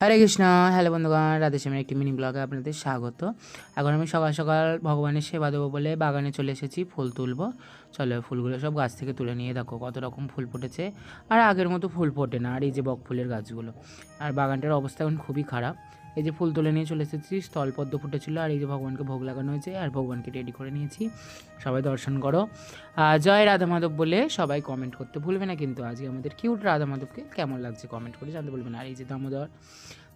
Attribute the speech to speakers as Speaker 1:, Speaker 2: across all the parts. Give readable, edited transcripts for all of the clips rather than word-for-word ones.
Speaker 1: হরে Krishna. Hello বন্ধুগণ, রাধেশ্যামের একটি mini ব্লগে আপনাদের স্বাগত। এখন আমি সকাল সকাল ভগবানের সেবা দেবো বলে বাগানে চলে এসেছি, ফুল তুলবো। চলো ফুলগুলো সব গাছ থেকে তুলে নিয়ে দেখো কত রকম ফুল ফুটেছে। আর আগের মতো ফুল ফোটে না। আর এই যে বক ফুলের গাছগুলো, আর বাগানটার অবস্থা এখন খুবই খারাপ। এই যে ফুল তুলে নিয়ে চলে এসেছি, স্থলপদ্ম ফুটেছিল। আর এই যে ভগবানকে ভোগ লাগানো হয়েছে, আর ভগবানকে রেডি করে নিয়েছি। সবাই দর্শন করো। জয় রাধা মাধব বলে সবাই কমেন্ট করতে ভুলবে না কিন্তু। আজকে আমাদের কিউট রাধা মাধবকে কেমন লাগছে কমেন্ট করে জানতে বলবেন। আর এই যে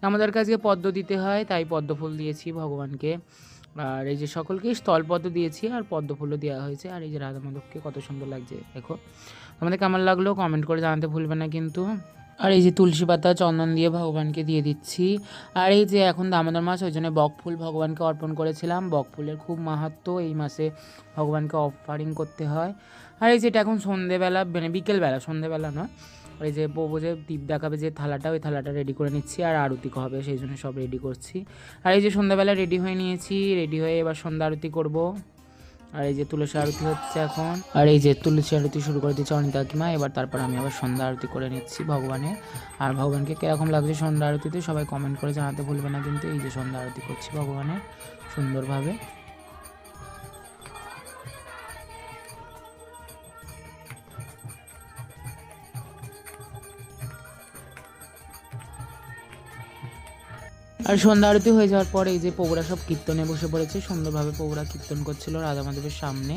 Speaker 1: দামোদরকে আজকে পদ্ম দিতে হয়, তাই পদ্ম ফুল দিয়েছি ভগবানকে। আর এই যে সকলকেই স্থলপদ্ম দিয়েছি, আর পদ্ম ফুলও দেওয়া হয়েছে। আর এই যে রাধা মাধবকে কত সুন্দর লাগছে দেখো। তোমাদের কেমন লাগলো কমেন্ট করে জানাতে ভুলবে না কিন্তু। আর এই যে তুলসী পাতা চন্দন দিয়ে ভগবানকে দিয়ে দিচ্ছি। আর এই যে এখন দামোদর মাস, ওই জন্য বক ফুল ভগবানকে অর্পণ করেছিলাম। বক ফুলের খুব মাহাত্ম্য, এই মাসে ভগবানকে অফারিং করতে হয়। আর এই যেটা এখন সন্ধেবেলা, মানে বিকেলবেলা, সন্ধেবেলা নয়, এই যে বউ যে দীপ দেখাবে যে থালাটা, ওই থালাটা রেডি করে নিচ্ছি। আর আরতি হবে, সেই জন্য সব রেডি করছি। আর এই যে সন্ধ্যাবেলা রেডি হয়ে নিয়েছি, রেডি হয়ে এবার সন্ধ্যা আরতি করব। আর এই যে তুলসী আরতি হচ্ছে এখন। আর এই যে তুলসী আরতি শুরু করে দিচ্ছে অনিতা কাকিমা। এবার তারপর আমি আবার সন্ধ্যা আরতি করে নিচ্ছি ভগবানের। আর ভগবানকে কীরকম লাগছে সন্ধ্যা আরতিতে সবাই কমেন্ট করে জানাতে ভুলবে না কিন্তু। এই যে সন্ধ্যা আরতি করছি ভগবানের সুন্দরভাবে। আর সন্ধ্যা আরতি হয়ে যাওয়ার পরে এই যে প্রভুরা সব কীর্তনে বসে পড়েছে, সুন্দরভাবে প্রভুরা কীর্তন করছিল রাধা মাধবের সামনে।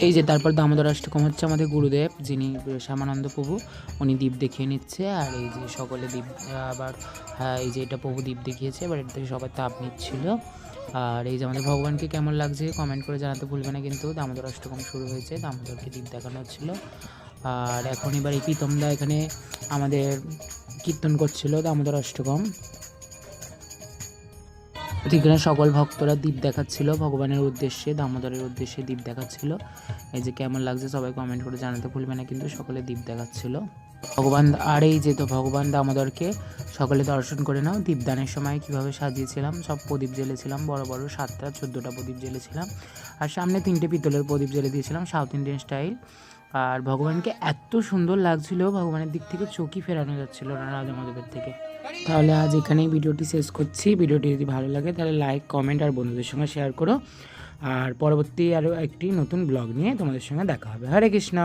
Speaker 1: এই যে তারপর দামোদর অষ্টকম হচ্ছে আমাদের গুরুদেব, যিনি শ্যামানন্দ প্রভু, উনি দ্বীপ দেখিয়ে নিচ্ছে। আর এই যে সকলে দ্বীপ আবার, হ্যাঁ এই যে এটা প্রভু দ্বীপ দেখিয়েছে, এবার এটা থেকে সবাই তাপ নিচ্ছিল। আর এই যে আমাদের ভগবানকে কেমন লাগছে কমেন্ট করে জানাতে ভুলবে না কিন্তু। দামোদর অষ্টকম শুরু হয়েছে, দামোদরকে দ্বীপ দেখানো হচ্ছিল। আর এখন এবার এই প্রীতমদা এখানে আমাদের কীর্তন করছিল দামোদর অষ্টকম। এখানে সকল ভক্তরা দ্বীপ দেখাচ্ছিল ভগবানের উদ্দেশ্যে, দামোদরের উদ্দেশ্যে দ্বীপ দেখাচ্ছিল। এই যে কেমন লাগছে সবাই কমেন্ট করে জানাতে ভুলবে না কিন্তু। সকলে দ্বীপ দেখাচ্ছিল ভগবান। আর এই যে তো ভগবান দামোদরকে সকলে দর্শন করে নাও। দীপদানের সময় কিভাবে সাজিয়েছিলাম, সব প্রদীপ জ্বেলেছিলাম, বড় বড় 7টা 14টা প্রদীপ জ্বেলেছিলাম। আর সামনে 3টে পিতলের প্রদীপ জ্বেলে দিয়েছিলাম সাউথ ইন্ডিয়ান স্টাইল। আর ভগবানকে এত সুন্দর লাগছিল, ভগবানের দিক থেকে চোখই ফেরানো যাচ্ছিল না রাধা মাধবের থেকে। তাহলে আজ এখানেই ভিডিওটি শেষ করছি। ভিডিওটি যদি ভালো লাগে তাহলে লাইক, কমেন্ট আর বন্ধুদের সঙ্গে শেয়ার করো। আর পরবর্তী আরও একটি নতুন ব্লগ নিয়ে তোমাদের সঙ্গে দেখা হবে। হরে কৃষ্ণ।